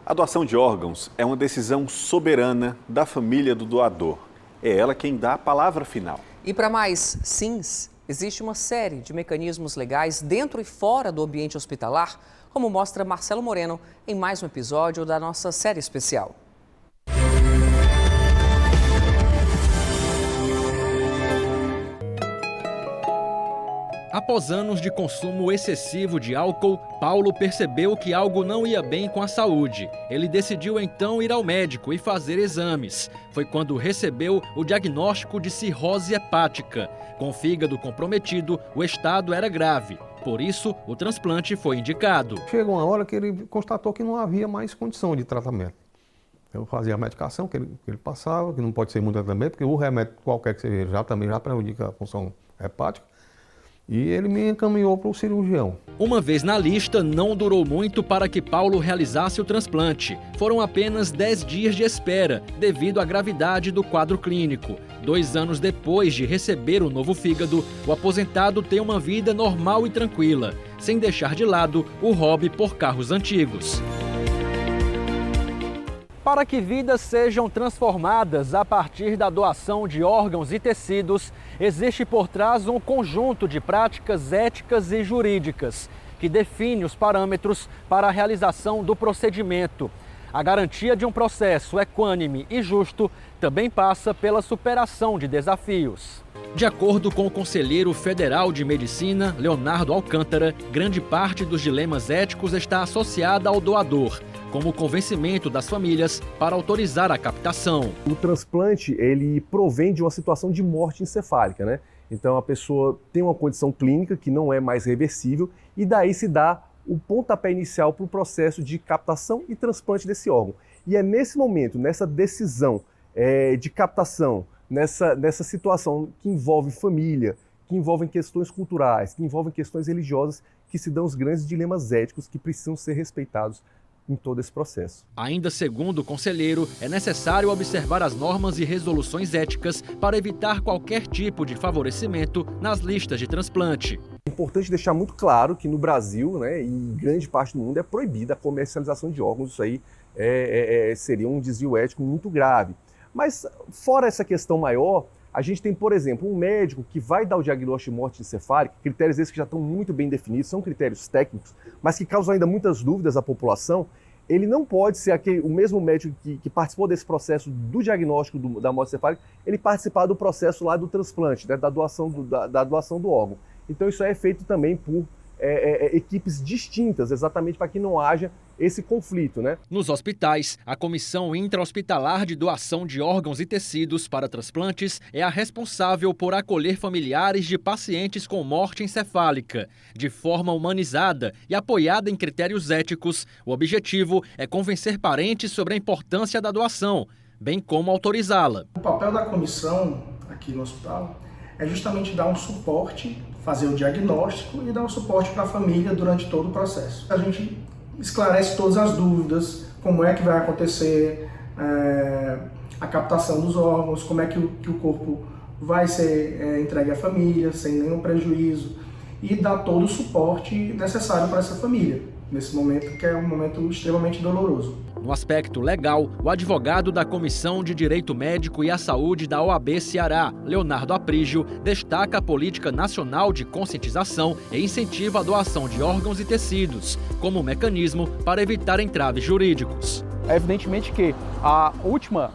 A doação de órgãos é uma decisão soberana da família do doador. É ela quem dá a palavra final. E para mais sims, existe uma série de mecanismos legais dentro e fora do ambiente hospitalar, como mostra Marcelo Moreno em mais um episódio da nossa série especial. Após anos de consumo excessivo de álcool, Paulo percebeu que algo não ia bem com a saúde. Ele decidiu então ir ao médico e fazer exames. Foi quando recebeu o diagnóstico de cirrose hepática. Com o fígado comprometido, o estado era grave. Por isso, o transplante foi indicado. Chegou uma hora que ele constatou que não havia mais condição de tratamento. Eu fazia a medicação que ele passava, que não pode ser muito tratamento, porque o remédio qualquer que seja já prejudica a função hepática. E ele me encaminhou para o cirurgião. Uma vez na lista, não durou muito para que Paulo realizasse o transplante. Foram apenas 10 dias de espera, devido à gravidade do quadro clínico. 2 anos depois de receber o novo fígado, o aposentado tem uma vida normal e tranquila, sem deixar de lado o hobby por carros antigos. Para que vidas sejam transformadas a partir da doação de órgãos e tecidos, existe por trás um conjunto de práticas éticas e jurídicas que define os parâmetros para a realização do procedimento. A garantia de um processo equânime e justo também passa pela superação de desafios. De acordo com o conselheiro federal de medicina, Leonardo Alcântara, grande parte dos dilemas éticos está associada ao doador, como o convencimento das famílias para autorizar a captação. O transplante, ele provém de uma situação de morte encefálica, né? Então a pessoa tem uma condição clínica que não é mais reversível e daí se dá o pontapé inicial para o processo de captação e transplante desse órgão. E é nesse momento, nessa decisão de captação, nessa situação que envolve família, que envolve questões culturais, que envolve questões religiosas, que se dão os grandes dilemas éticos que precisam ser respeitados em todo esse processo. Ainda segundo o conselheiro, é necessário observar as normas e resoluções éticas para evitar qualquer tipo de favorecimento nas listas de transplante. É importante deixar muito claro que no Brasil, né, e em grande parte do mundo, é proibida a comercialização de órgãos. Isso aí seria um desvio ético muito grave. Mas fora essa questão maior, a gente tem, por exemplo, um médico que vai dar o diagnóstico de morte encefálica, critérios esses que já estão muito bem definidos, são critérios técnicos, mas que causam ainda muitas dúvidas à população. Ele não pode ser o mesmo médico que participou desse processo do diagnóstico da morte encefálica, ele participar do processo lá do transplante, né, da doação do órgão. Então isso é feito também por equipes distintas, exatamente para que não haja esse conflito, né? Nos hospitais, a Comissão Intra-Hospitalar de Doação de Órgãos e Tecidos para Transplantes é a responsável por acolher familiares de pacientes com morte encefálica. De forma humanizada e apoiada em critérios éticos, o objetivo é convencer parentes sobre a importância da doação, bem como autorizá-la. O papel da comissão aqui no hospital é justamente dar um suporte, fazer o diagnóstico e dar um suporte para a família durante todo o processo. A gente esclarece todas as dúvidas, como é que vai acontecer a captação dos órgãos, como é que o corpo vai ser entregue à família, sem nenhum prejuízo, e dá todo o suporte necessário para essa família, nesse momento que é um momento extremamente doloroso. No aspecto legal, o advogado da Comissão de Direito Médico e à Saúde da OAB Ceará, Leonardo Aprígio, destaca a política nacional de conscientização e incentiva a doação de órgãos e tecidos, como mecanismo para evitar entraves jurídicos. É evidentemente que o último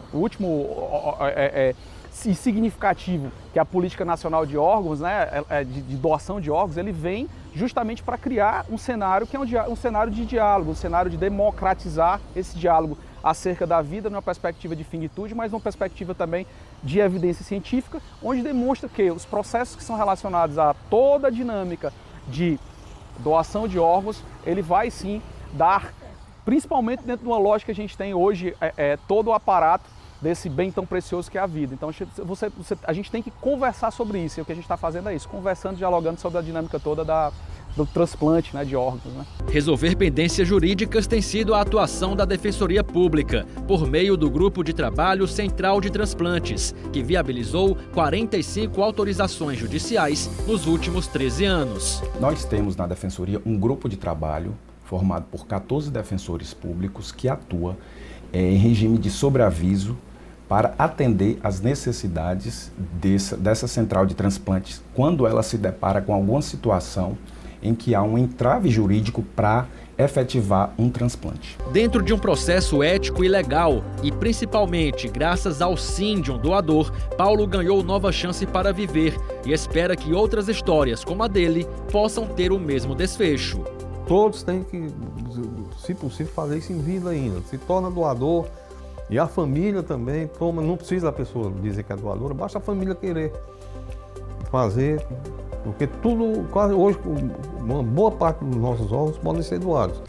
significativo que a política nacional de órgãos, né, de doação de órgãos, ele vem justamente para criar um cenário que é um cenário de diálogo, um cenário de democratizar esse diálogo acerca da vida numa perspectiva de finitude, mas numa perspectiva também de evidência científica, onde demonstra que os processos que são relacionados a toda a dinâmica de doação de órgãos, ele vai sim dar, principalmente dentro de uma lógica que a gente tem hoje, todo o aparato desse bem tão precioso que é a vida. Então a gente tem que conversar sobre isso, e o que a gente está fazendo é isso, conversando, dialogando sobre a dinâmica toda do transplante, né, de órgãos. Né? Resolver pendências jurídicas tem sido a atuação da Defensoria Pública, por meio do Grupo de Trabalho Central de Transplantes, que viabilizou 45 autorizações judiciais nos últimos 13 anos. Nós temos na Defensoria um grupo de trabalho formado por 14 defensores públicos que atua em regime de sobreaviso para atender às necessidades dessa central de transplantes quando ela se depara com alguma situação em que há um entrave jurídico para efetivar um transplante. Dentro de um processo ético e legal, e principalmente graças ao sim de um doador, Paulo ganhou nova chance para viver e espera que outras histórias como a dele possam ter o mesmo desfecho. Todos têm que, se possível, fazer isso em vida ainda. Se torna doador e a família também toma, não precisa a pessoa dizer que é doadora, basta a família querer fazer, porque tudo, quase hoje, uma boa parte dos nossos órgãos podem ser doados.